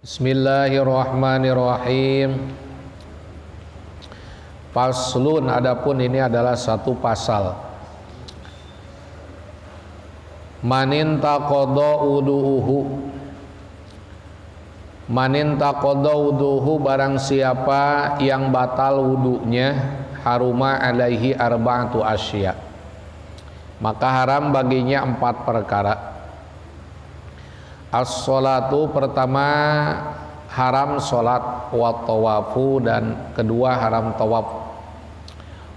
Bismillahirrahmanirrahim. Faslun, adapun ini adalah satu pasal. Manin taqadha wudu'uhu. Manin taqadha wudu'uhu, barang siapa yang batal wudunya, haruma alaihi arba'atu asya, maka haram baginya 4 perkara. As-sholatu, pertama haram sholat, wa tawafu, dan kedua haram tawaf,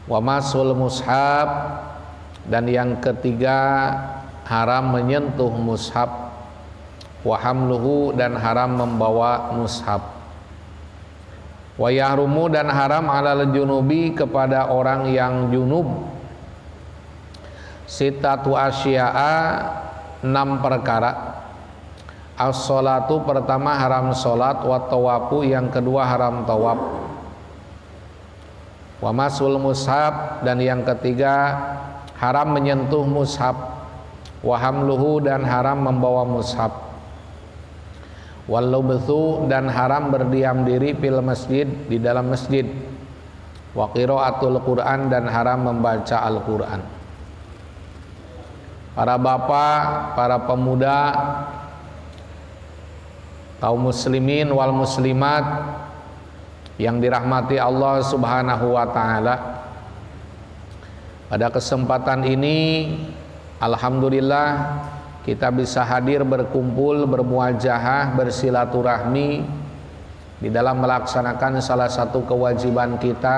wa masul mushaf, dan yang ketiga haram menyentuh mushaf, wa hamluhu, dan haram membawa mushaf, wa yahrumu, dan haram alal junubi, kepada orang yang junub, sitatu asya'a, 6 perkara. As-sholatu, pertama haram sholat, wa tawafu, yang kedua haram tawaf, wa masul mushaf, dan yang ketiga haram menyentuh mushaf, wa hamluhu, dan haram membawa mushaf, wal lubthu, dan haram berdiam diri fil masjid, di dalam masjid, wa qiraatul Qur'an, dan haram membaca Al-Qur'an. Para bapak, para pemuda, kaum muslimin wal muslimat yang dirahmati Allah Subhanahu wa taala, pada kesempatan ini alhamdulillah kita bisa hadir, berkumpul, bermuajahah, bersilaturahmi di dalam melaksanakan salah satu kewajiban kita,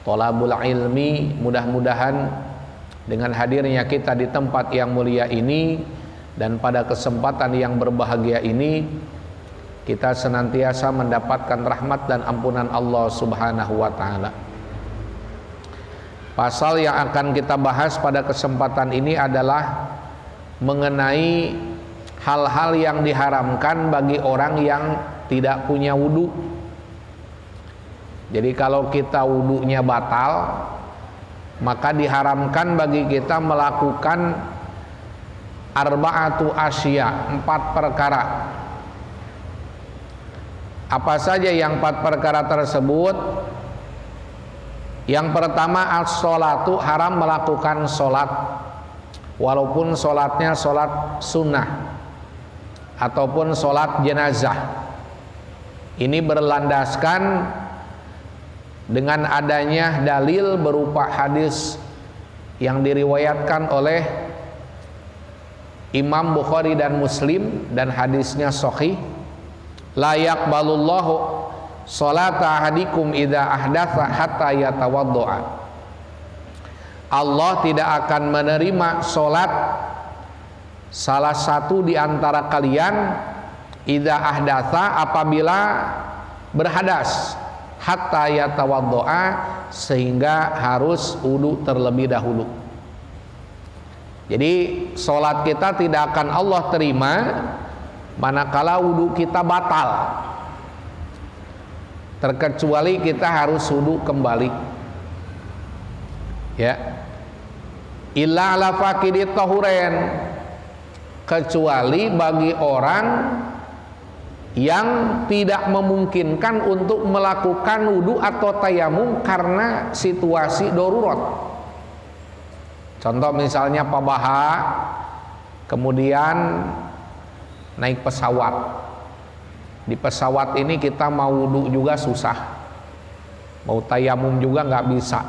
thalabul ilmi. Mudah-mudahan dengan hadirnya kita di tempat yang mulia ini dan pada kesempatan yang berbahagia ini, kita senantiasa mendapatkan rahmat dan ampunan Allah Subhanahu wa ta'ala. Pasal yang akan kita bahas pada kesempatan ini adalah mengenai hal-hal yang diharamkan bagi orang yang tidak punya wudu. Jadi kalau kita wudunya batal, maka diharamkan bagi kita melakukan arba'atu asya, 4 perkara. Apa saja yang 4 perkara tersebut? Yang pertama, as-sholatu, haram melakukan sholat, walaupun sholatnya sholat sunnah ataupun sholat jenazah. Ini berlandaskan dengan adanya dalil berupa hadis yang diriwayatkan oleh Imam Bukhari dan Muslim, dan hadisnya sahih. La yaqbalullahu sholata ahadikum idza ahdatsa hatta yatawaddoa. Allah tidak akan menerima sholat salah satu di antara kalian idza ahdatsa, apabila berhadas, hatta yatawaddoa, sehingga harus wudu terlebih dahulu. Jadi sholat kita tidak akan Allah terima manakala wudu kita batal, terkecuali kita harus wudu kembali, ya. Illa ala faqidit tahuren, kecuali bagi orang yang tidak memungkinkan untuk melakukan wudu atau tayamum karena situasi darurat. Contoh misalnya Pak Baha kemudian naik pesawat. Di pesawat ini kita mau wudu juga susah, mau tayamum juga nggak bisa,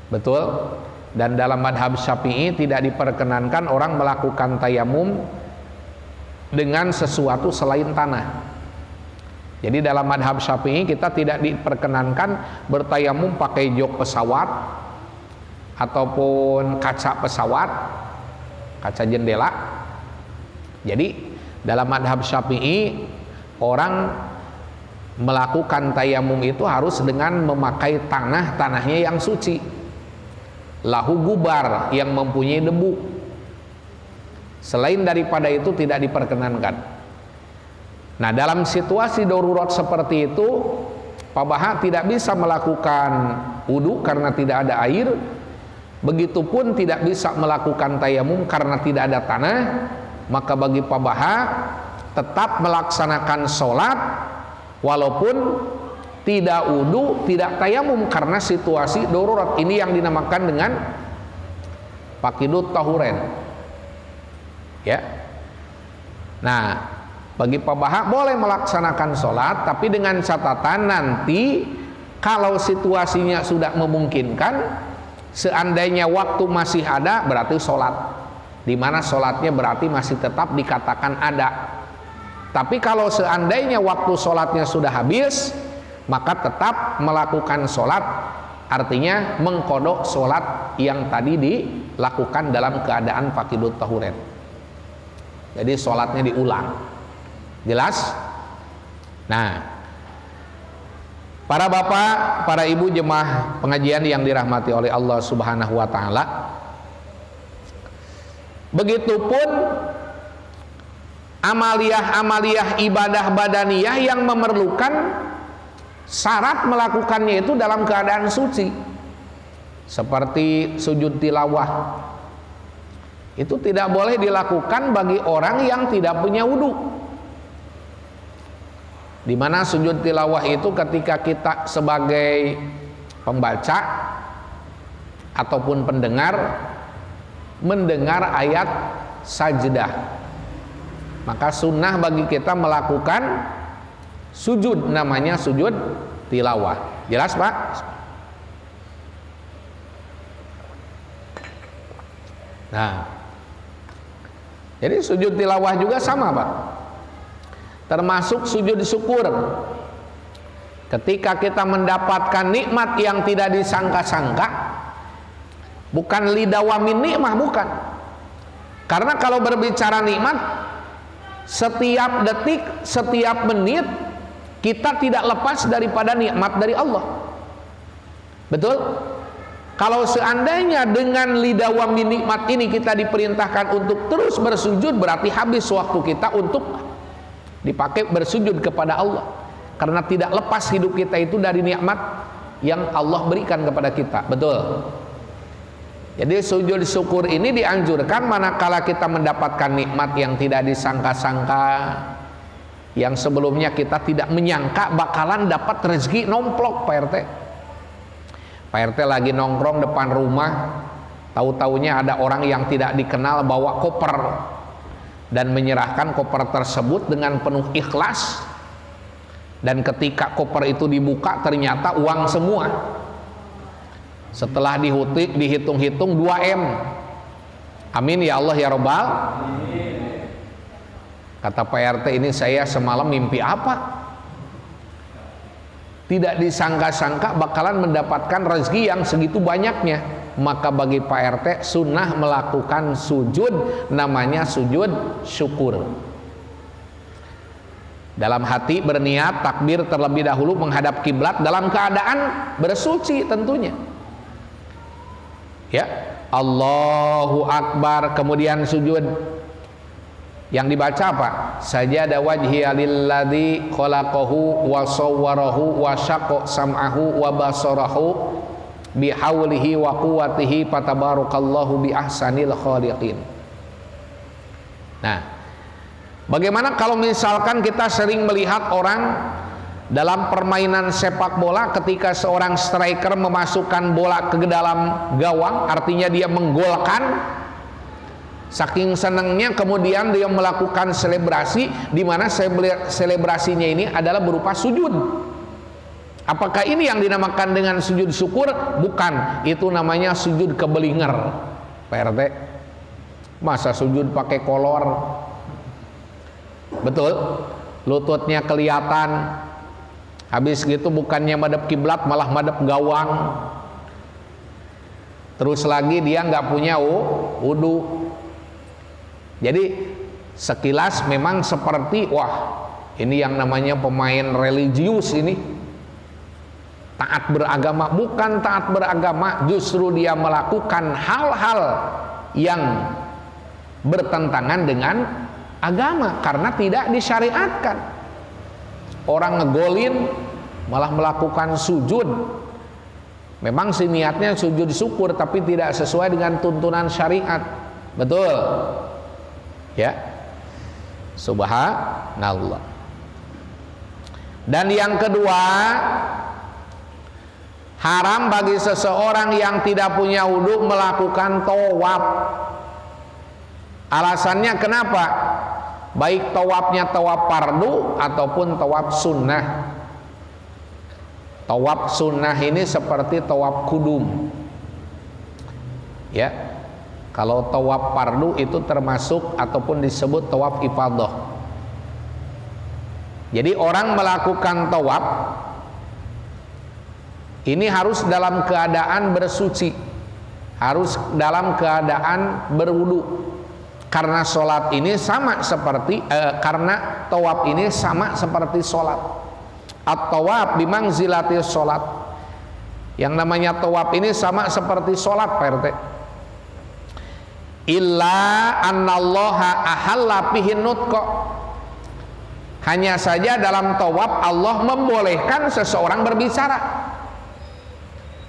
betul? Dan dalam madhab Syafi'i tidak diperkenankan orang melakukan tayamum dengan sesuatu selain tanah. Jadi dalam madhab Syafi'i kita tidak diperkenankan bertayamum pakai jok pesawat ataupun kaca pesawat, kaca jendela. Jadi dalam madhab Syafi'i, orang melakukan tayamum itu harus dengan memakai tanahnya yang suci, lahu gubar, yang mempunyai debu. Selain daripada itu tidak diperkenankan. Nah, dalam situasi darurat seperti itu, Pak Baha tidak bisa melakukan wudu karena tidak ada air. Begitupun tidak bisa melakukan tayamum karena tidak ada tanah. Maka bagi Pak Baha tetap melaksanakan sholat walaupun tidak wudu, tidak tayamum karena situasi darurat. Ini yang dinamakan dengan faqidut tahuren. Ya. Nah, bagi pabahak boleh melaksanakan sholat, tapi dengan catatan nanti kalau situasinya sudah memungkinkan, seandainya waktu masih ada berarti sholat, di mana sholatnya berarti masih tetap dikatakan ada. Tapi kalau seandainya waktu sholatnya sudah habis, maka tetap melakukan sholat, artinya mengkodok sholat yang tadi dilakukan dalam keadaan faqidut tahuren. Jadi sholatnya diulang. Jelas? Nah, para bapak, para ibu jemaah pengajian yang dirahmati oleh Allah Subhanahu wa taala, begitupun amaliyah-amaliyah ibadah badaniyah yang memerlukan syarat melakukannya itu dalam keadaan suci, seperti sujud tilawah. Itu tidak boleh dilakukan bagi orang yang tidak punya wudu. Di mana sujud tilawah itu ketika kita sebagai pembaca ataupun pendengar mendengar ayat sajdah, maka sunnah bagi kita melakukan sujud, namanya sujud tilawah. Jelas Pak? Nah, jadi sujud tilawah juga sama Pak, termasuk sujud syukur. Ketika kita mendapatkan nikmat yang tidak disangka-sangka, bukan lidawamin nikmah, bukan. Karena kalau berbicara nikmat, setiap detik, setiap menit kita tidak lepas daripada nikmat dari Allah. Betul? Kalau seandainya dengan lidawamin nikmat ini kita diperintahkan untuk terus bersujud, berarti habis waktu kita untuk dipakai bersujud kepada Allah. Karena tidak lepas hidup kita itu dari nikmat yang Allah berikan kepada kita. Betul? Jadi sujud syukur ini dianjurkan manakala kita mendapatkan nikmat yang tidak disangka-sangka, yang sebelumnya kita tidak menyangka bakalan dapat rezeki nomplok Pak RT. Pak RT lagi nongkrong depan rumah, tahu-taunya ada orang yang tidak dikenal bawa koper dan menyerahkan koper tersebut dengan penuh ikhlas. Dan ketika koper itu dibuka ternyata uang semua. Setelah dihitung-hitung 2M. Amin ya Allah ya Rabbal. Kata Pak RT, ini saya semalam mimpi apa? Tidak disangka-sangka bakalan mendapatkan rezeki yang segitu banyaknya. Maka bagi Pak RT sunnah melakukan sujud, namanya sujud syukur. Dalam hati berniat takbir terlebih dahulu menghadap kiblat dalam keadaan bersuci tentunya. Ya, Allahu Akbar, kemudian sujud. Yang dibaca apa? Sajada wajhiya lilladzi khalaqahu wa sawwarahu wa syaqqa sam'ahu wa basarahu bihaulihi wa quwwatihi fatabarakallahu bi ahsanil khaliqin. Nah, bagaimana kalau misalkan kita sering melihat orang dalam permainan sepak bola, ketika seorang striker memasukkan bola ke dalam gawang, artinya dia menggolkan. Saking senangnya kemudian dia melakukan selebrasi, di mana selebrasinya ini adalah berupa sujud. Apakah ini yang dinamakan dengan sujud syukur? Bukan, itu namanya sujud kebelinger. Pak RT, masa sujud pakai kolor? Betul, lututnya kelihatan. Habis gitu bukannya madep kiblat malah madep gawang. Terus lagi dia nggak punya wudu. Jadi sekilas memang seperti wah, ini yang namanya pemain religius ini taat beragama. Bukan taat beragama, justru dia melakukan hal-hal yang bertentangan dengan agama karena tidak disyariatkan. Orang ngegolin malah melakukan sujud. Memang sih niatnya sujud syukur, tapi tidak sesuai dengan tuntunan syariat. Betul? Ya. Subhanallah. Dan yang kedua, haram bagi seseorang yang tidak punya wudu melakukan tawaf. Alasannya kenapa? Baik tawafnya tawaf fardu ataupun tawaf sunnah. Tawaf sunnah ini seperti tawaf kudum. Ya. Kalau tawaf fardu itu termasuk ataupun disebut tawaf ifadah. Jadi orang melakukan tawaf ini harus dalam keadaan bersuci, harus dalam keadaan berwudu. Karena sholat ini sama seperti karena tawaf ini sama seperti sholat. At-tawaf bimangzilatis sholat. Yang namanya tawaf ini sama seperti sholat, Pak RT. Illa annallaha ahalla fihin nutqa. Hanya saja dalam tawaf Allah membolehkan seseorang berbicara.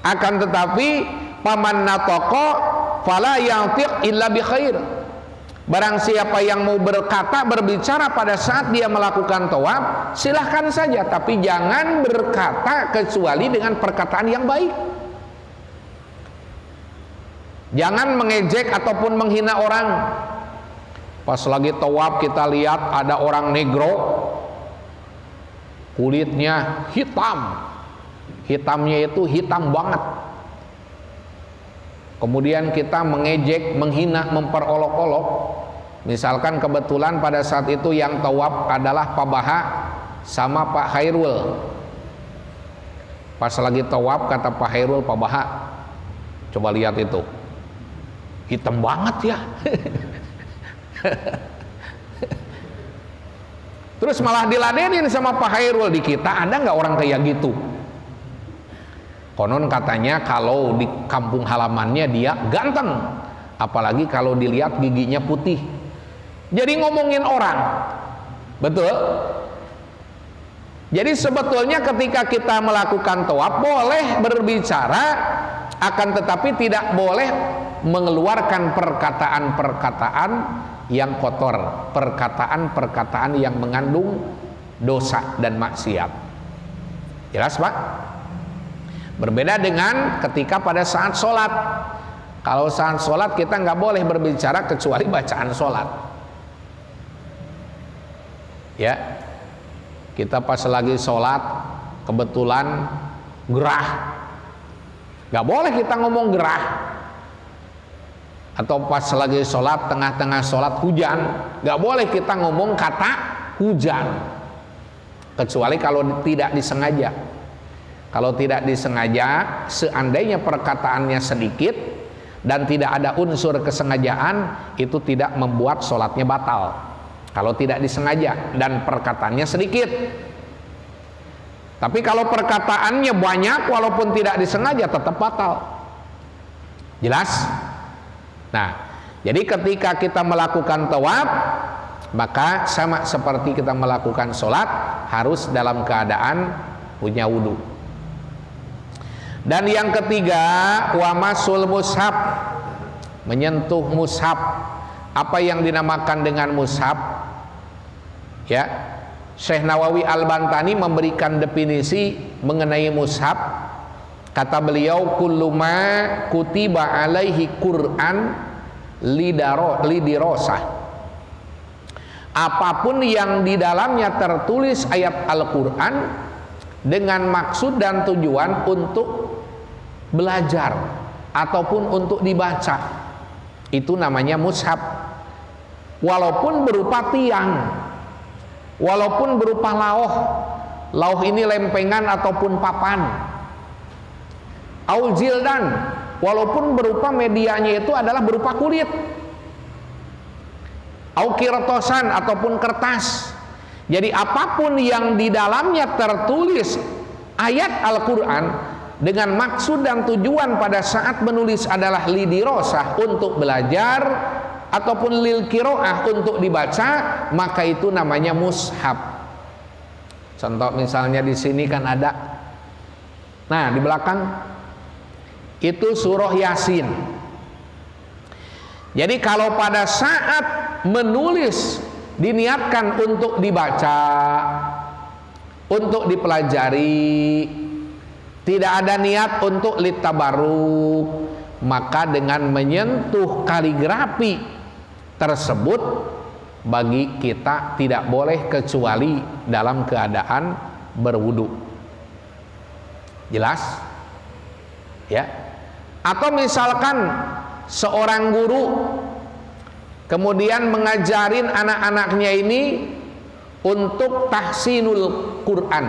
Akan tetapi paman nataqa fala yantiq illa bi khair. Barang siapa yang mau berkata, berbicara pada saat dia melakukan tawaf, silahkan saja, tapi jangan berkata kecuali dengan perkataan yang baik. Jangan mengejek ataupun menghina orang. Pas lagi tawaf kita lihat ada orang negro, kulitnya hitam, hitamnya itu hitam banget. Kemudian kita mengejek, menghina, memperolok-olok. Misalkan kebetulan pada saat itu yang tawaf adalah Pak Baha sama Pak Hairul. Pas lagi tawaf kata Pak Hairul, Pak Baha, coba lihat itu, hitam banget ya. Terus malah diladenin sama Pak Hairul. Di kita ada nggak orang kayak gitu? Konon katanya kalau di kampung halamannya dia ganteng, apalagi kalau dilihat giginya putih. Jadi ngomongin orang, betul? Jadi sebetulnya ketika kita melakukan tawaf boleh berbicara, akan tetapi tidak boleh mengeluarkan perkataan-perkataan yang kotor, perkataan-perkataan yang mengandung dosa dan maksiat. Jelas, Pak? Berbeda dengan ketika pada saat sholat. Kalau saat sholat kita nggak boleh berbicara kecuali bacaan sholat. Ya, kita pas lagi sholat kebetulan gerah, nggak boleh kita ngomong gerah. Atau pas lagi sholat, tengah-tengah sholat hujan, nggak boleh kita ngomong kata hujan, kecuali kalau tidak disengaja. Kalau tidak disengaja, seandainya perkataannya sedikit dan tidak ada unsur kesengajaan, itu tidak membuat sholatnya batal. Kalau tidak disengaja dan perkataannya sedikit. Tapi kalau perkataannya banyak walaupun tidak disengaja tetap batal. Jelas? Nah, jadi ketika kita melakukan tawaf, maka sama seperti kita melakukan sholat, harus dalam keadaan punya wudu. Dan yang ketiga, wa masul mushaf, menyentuh mushaf. Apa yang dinamakan dengan mushaf? Ya, Syekh Nawawi Al-Bantani memberikan definisi mengenai mushaf. Kata beliau, kullu ma kutiba alaihi Qur'an lidirosah. Apapun yang di dalamnya tertulis ayat Al-Quran dengan maksud dan tujuan untuk belajar ataupun untuk dibaca, itu namanya mushaf. Walaupun berupa tiang, walaupun berupa lauh, lauh ini lempengan ataupun papan, au jildan, walaupun berupa medianya itu adalah berupa kulit, au kirtosan ataupun kertas. Jadi apapun yang di dalamnya tertulis ayat Al-Quran dengan maksud dan tujuan pada saat menulis adalah lidirosah, untuk belajar, ataupun lil kiroah, untuk dibaca, maka itu namanya mushaf. Contoh misalnya di sini kan ada, nah di belakang itu surah Yasin. Jadi kalau pada saat menulis diniatkan untuk dibaca, untuk dipelajari, tidak ada niat untuk litabaruk, maka dengan menyentuh kaligrafi tersebut bagi kita tidak boleh kecuali dalam keadaan berwudu. Jelas? Ya. Atau misalkan seorang guru kemudian mengajarin anak-anaknya ini untuk tahsinul Quran,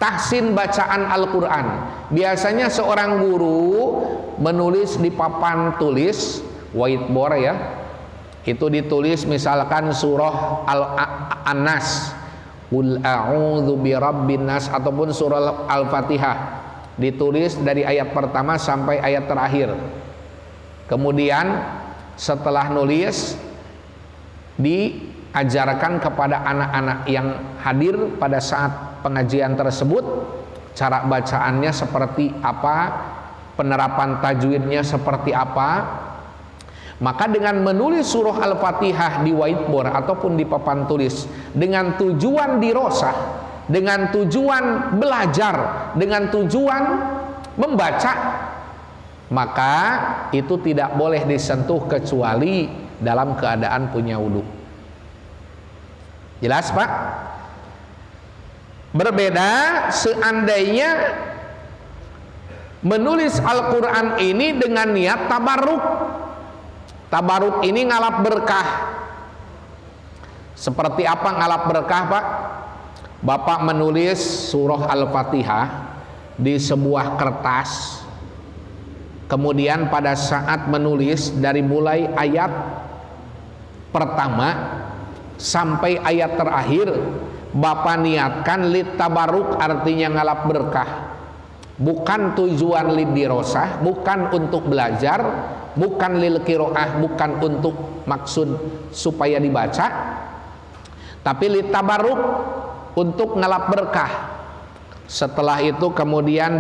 tahsin bacaan Al-Quran. Biasanya seorang guru menulis di papan tulis whiteboard, ya, itu ditulis misalkan surah An-Nas, Qul a'udzu birabbin nas, ataupun surah Al-Fatihah, ditulis dari ayat pertama sampai ayat terakhir. Kemudian setelah nulis diajarkan kepada anak-anak yang hadir pada saat pengajian tersebut cara bacaannya seperti apa, penerapan tajwidnya seperti apa. Maka dengan menulis surah Al-Fatihah di whiteboard ataupun di papan tulis dengan tujuan dirosah, dengan tujuan belajar, dengan tujuan membaca, maka itu tidak boleh disentuh kecuali dalam keadaan punya wudu. Jelas, Pak? Berbeda seandainya menulis Al-Quran ini dengan niat tabarruk. Tabarruk ini ngalap berkah. Seperti apa ngalap berkah, Pak? Bapak menulis surah Al-Fatihah di sebuah kertas. Kemudian pada saat menulis dari mulai ayat pertama sampai ayat terakhir, Bapak niatkan litabarruk, artinya ngalap berkah. Bukan tujuan lidirosah, bukan untuk belajar, bukan lil qiraah, bukan untuk maksud supaya dibaca, tapi litabarruk, untuk ngelap berkah. Setelah itu kemudian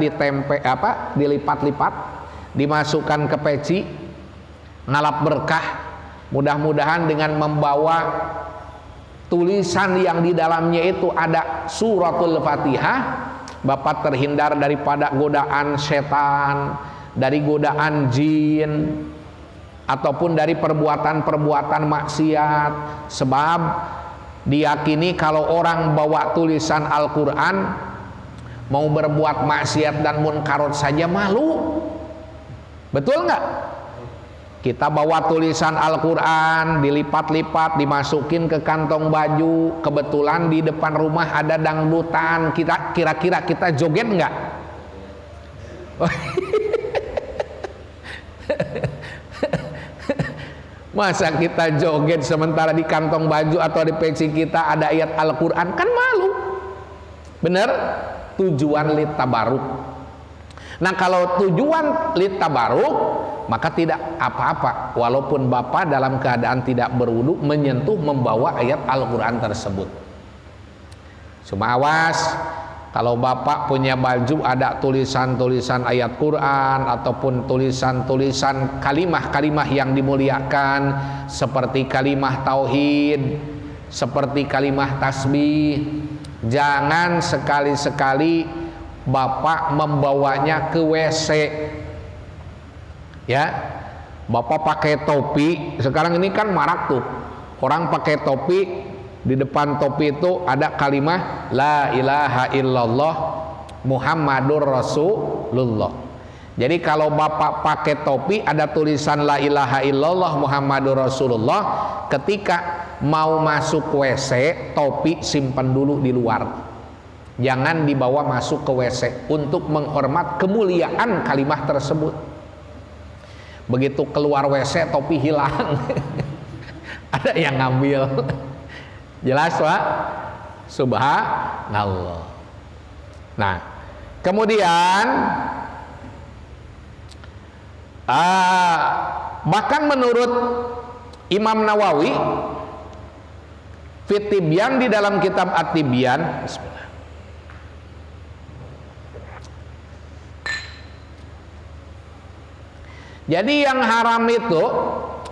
dilipat-lipat, dimasukkan ke peci, ngelap berkah. Mudah-mudahan dengan membawa tulisan yang di dalamnya itu ada suratul Fatihah, Bapak terhindar daripada godaan setan, dari godaan jin, ataupun dari perbuatan-perbuatan maksiat. Sebab diyakini kalau orang bawa tulisan Al-Quran mau berbuat maksiat dan munkarot saja malu. Betul nggak? Kita bawa tulisan Al-Quran, dilipat-lipat, dimasukin ke kantong baju. Kebetulan di depan rumah ada dangdutan, kira-kira kita joget nggak? Masa kita joget sementara di kantong baju atau di peci kita ada ayat Al-Quran? Kan malu. Bener? Tujuan litabarruk. Nah, kalau tujuan litabarruk, maka tidak apa-apa walaupun Bapak dalam keadaan tidak berwudu menyentuh membawa ayat Al-Quran tersebut. Cuma awas, kalau Bapak punya baju ada tulisan-tulisan ayat Quran ataupun tulisan-tulisan kalimah-kalimah yang dimuliakan seperti kalimah tauhid, seperti kalimah tasbih, jangan sekali-sekali Bapak membawanya ke WC. Ya, Bapak pakai topi. Sekarang ini kan marak tuh, orang pakai topi, di depan topi itu ada kalimah la ilaha illallah Muhammadur Rasulullah. Jadi kalau Bapak pakai topi ada tulisan la ilaha illallah Muhammadur Rasulullah, ketika mau masuk WC, topi simpan dulu di luar. Jangan dibawa masuk ke WC untuk menghormat kemuliaan kalimah tersebut. Begitu keluar WC topi hilang. Ada yang ngambil. Jelas, Pak? Subhanallah. Nah, kemudian bahkan menurut Imam Nawawi Fit Tibyan, di dalam kitab At-Tibyan, bismillah. Jadi yang haram itu,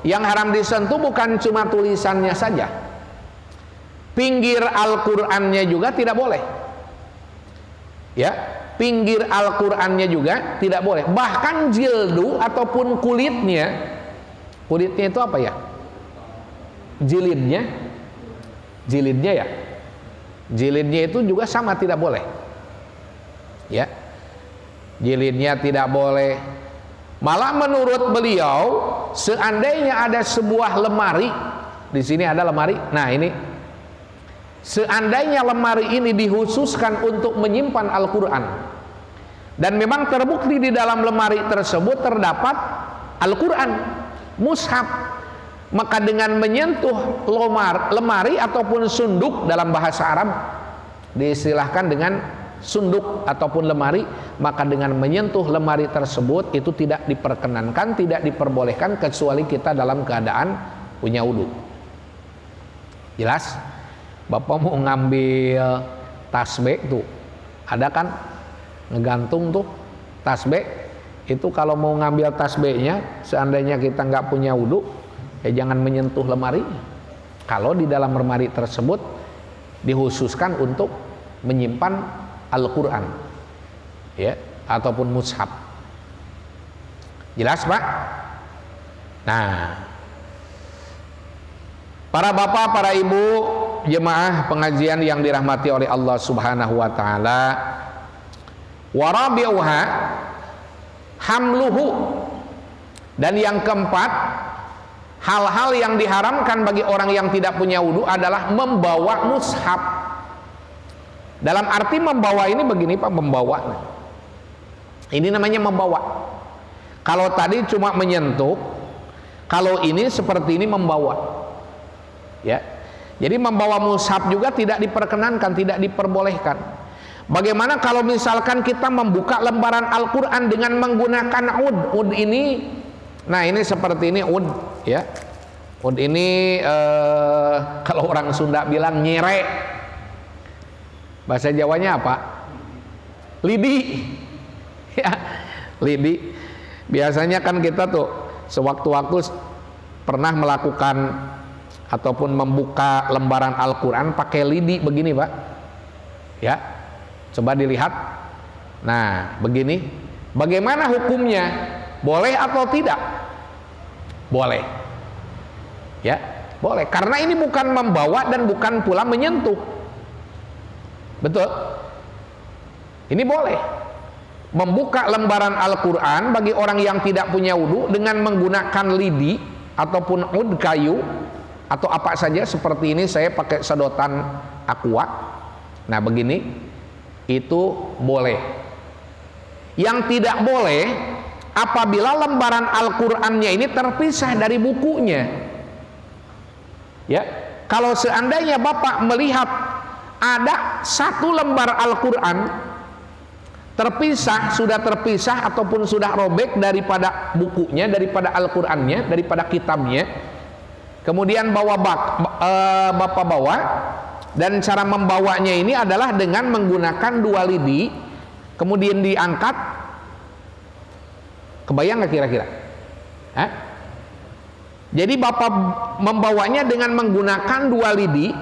yang haram disentuh bukan cuma tulisannya saja, pinggir Al-Qur'annya juga tidak boleh. Ya, pinggir Al-Qur'annya juga tidak boleh. Bahkan jildu ataupun kulitnya itu apa ya? Jilidnya ya. Jilidnya itu juga sama tidak boleh. Ya. Jilidnya tidak boleh. Malah menurut beliau, seandainya ada sebuah lemari, di sini ada lemari. Nah, ini seandainya lemari ini dikhususkan untuk menyimpan Al-Qur'an dan memang terbukti di dalam lemari tersebut terdapat Al-Qur'an, mushaf, maka dengan menyentuh lemari ataupun sunduk, dalam bahasa Arab diistilahkan dengan sunduk ataupun lemari, maka dengan menyentuh lemari tersebut itu tidak diperkenankan, tidak diperbolehkan kecuali kita dalam keadaan punya wudu. Jelas? Bapak mau ngambil tasbih tuh, ada kan ngegantung tuh tasbih. Itu kalau mau ngambil tasbihnya, seandainya kita nggak punya wudu, ya jangan menyentuh lemari. Kalau di dalam lemari tersebut dikhususkan untuk menyimpan Al-Qur'an, ya, ataupun mushaf. Jelas, Pak? Nah, para bapak, para ibu, jemaah pengajian yang dirahmati oleh Allah Subhanahu wa taala, warabi'uha hamluhu, dan yang keempat, hal-hal yang diharamkan bagi orang yang tidak punya wudu adalah membawa mushaf. Dalam arti membawa ini begini, Pak, membawa. Ini namanya membawa. Kalau tadi cuma menyentuh, kalau ini seperti ini membawa. Ya. Jadi membawa mushaf juga tidak diperkenankan, tidak diperbolehkan. Bagaimana kalau misalkan kita membuka lembaran Al-Qur'an dengan menggunakan ud? Ud ini, nah ini seperti ini ud, ya. Ud ini kalau orang Sunda bilang nyere. Bahasa Jawanya apa? Lidi. Ya, lidi. Biasanya kan kita tuh sewaktu-waktu pernah melakukan ataupun membuka lembaran Al-Qur'an pakai lidi begini, Pak. Ya. Coba dilihat. Nah, begini. Bagaimana hukumnya? Boleh atau tidak? Boleh. Ya, boleh. Karena ini bukan membawa dan bukan pula menyentuh. Betul? Ini boleh. Membuka lembaran Al-Qur'an bagi orang yang tidak punya wudu dengan menggunakan lidi ataupun ud kayu atau apa saja seperti ini, saya pakai sedotan aqua. Nah, begini, itu boleh. Yang tidak boleh apabila lembaran Al-Qur'annya ini terpisah dari bukunya. Ya, kalau seandainya Bapak melihat ada satu lembar Al-Qur'an terpisah, sudah terpisah ataupun sudah robek daripada bukunya, daripada Al-Qur'annya, daripada kitabnya, kemudian Bapak bawa, dan cara membawanya ini adalah dengan menggunakan dua lidi, kemudian diangkat. Kebayang nggak kira-kira? Jadi Bapak membawanya dengan menggunakan dua lidi.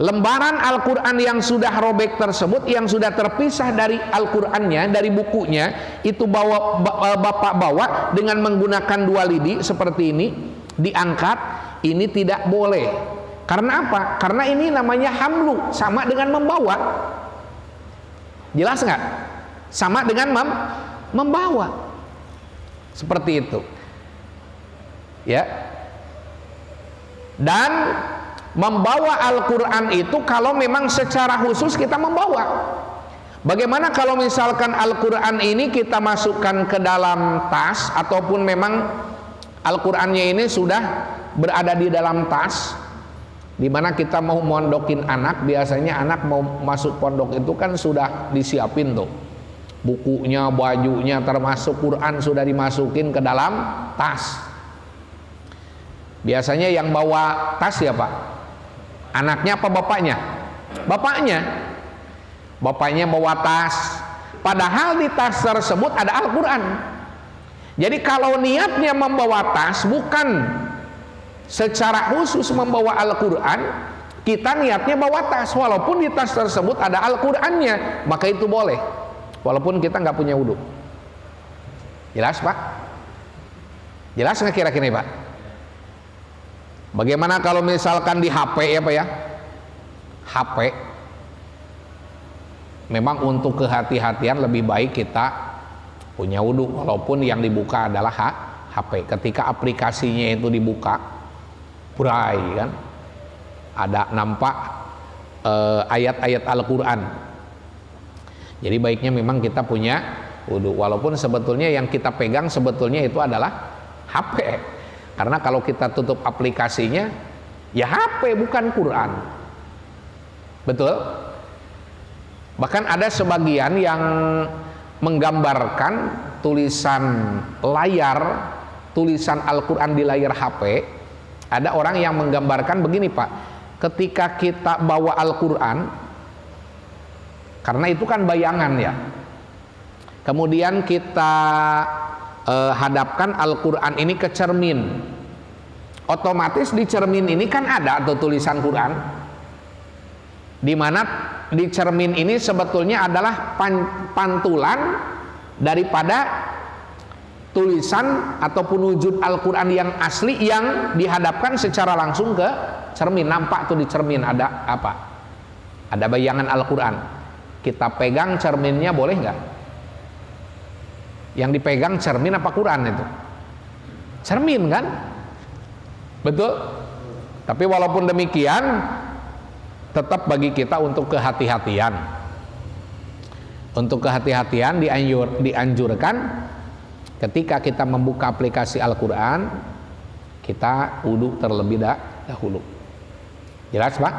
Lembaran Al-Qur'an yang sudah robek tersebut, yang sudah terpisah dari Al-Qur'annya, dari bukunya, itu Bapak bawa dengan menggunakan dua lidi seperti ini, diangkat. Ini tidak boleh. Karena apa? Karena ini namanya hamlu, sama dengan membawa. Jelas nggak? Sama dengan membawa. Seperti itu. Ya. Dan membawa Al-Qur'an itu kalau memang secara khusus kita membawa. Bagaimana kalau misalkan Al-Qur'an ini kita masukkan ke dalam tas, ataupun memang Al-Qur'annya ini sudah berada di dalam tas, dimana kita mau mondokin anak, biasanya anak mau masuk pondok itu kan sudah disiapin tuh bukunya, bajunya, termasuk Quran sudah dimasukin ke dalam tas. Biasanya yang bawa tas siapa? Anaknya apa bapaknya? Bapaknya. Bapaknya bawa tas. Padahal di tas tersebut ada Al-Qur'an. Jadi kalau niatnya membawa tas bukan secara khusus membawa Al-Qur'an, kita niatnya bawa tas, walaupun di tas tersebut ada Al-Qur'annya, maka itu boleh, walaupun kita nggak punya wudhu. Jelas Pak? Jelas nggak kira-kira Pak? Bagaimana kalau misalkan di HP ya Pak ya? HP memang untuk kehati-hatian lebih baik kita punya wudhu, walaupun yang dibuka adalah HP. Ketika aplikasinya itu dibuka, burai kan, ada nampak ayat-ayat Al-Quran. Jadi baiknya memang kita punya wudhu, walaupun sebetulnya yang kita pegang sebetulnya itu adalah HP. Karena kalau kita tutup aplikasinya, ya HP bukan Quran. Betul? Bahkan ada sebagian yang menggambarkan tulisan layar, tulisan Al-Quran di layar HP. Ada orang yang menggambarkan begini Pak, ketika kita bawa Al-Quran, karena itu kan bayangan ya, kemudian kita hadapkan Al-Quran ini ke cermin, otomatis di cermin ini kan ada tuh tulisan Quran, di mana di cermin ini sebetulnya adalah pantulan daripada tulisan ataupun wujud Al-Quran yang asli yang dihadapkan secara langsung ke cermin. Nampak tuh di cermin ada apa? Ada bayangan Al-Quran. Kita pegang cerminnya boleh nggak? Yang dipegang cermin apa Quran itu? Cermin kan? Betul? Tapi walaupun demikian, tetap bagi kita untuk kehati-hatian. Untuk kehati-hatian dianjurkan ketika kita membuka aplikasi Al-Quran, kita wudhu terlebih dahulu. Jelas Pak?